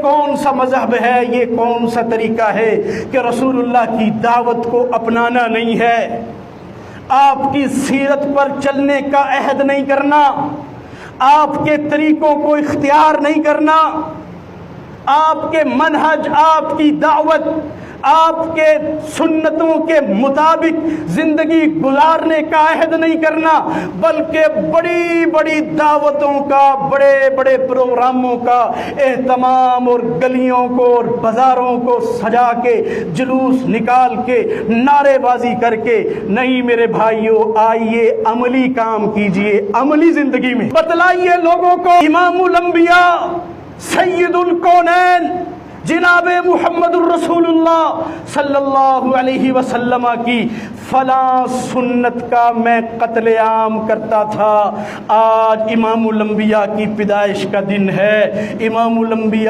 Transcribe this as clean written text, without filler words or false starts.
کون سا مذہب ہے، یہ کون سا طریقہ ہے کہ رسول اللہ کی دعوت کو اپنانا نہیں ہے، آپ کی سیرت پر چلنے کا عہد نہیں کرنا، آپ کے طریقوں کو اختیار نہیں کرنا، آپ کے منہج، آپ کی دعوت، آپ کے سنتوں کے مطابق زندگی گزارنے کا عہد نہیں کرنا، بلکہ بڑی بڑی دعوتوں کا، بڑے بڑے پروگراموں کا اہتمام، اور گلیوں کو اور بازاروں کو سجا کے، جلوس نکال کے، نعرے بازی کر کے نہیں۔ میرے بھائیوں، آئیے عملی کام کیجئے، عملی زندگی میں بتلائیے لوگوں کو امام الانبیاء، سید الکونین جناب محمد الرسول اللہ صلی اللہ علیہ وسلم کی فلاں سنت کا میں قتل عام کرتا تھا۔ آج امام الانبیاء کی پیدائش کا دن ہے، امام الانبیاء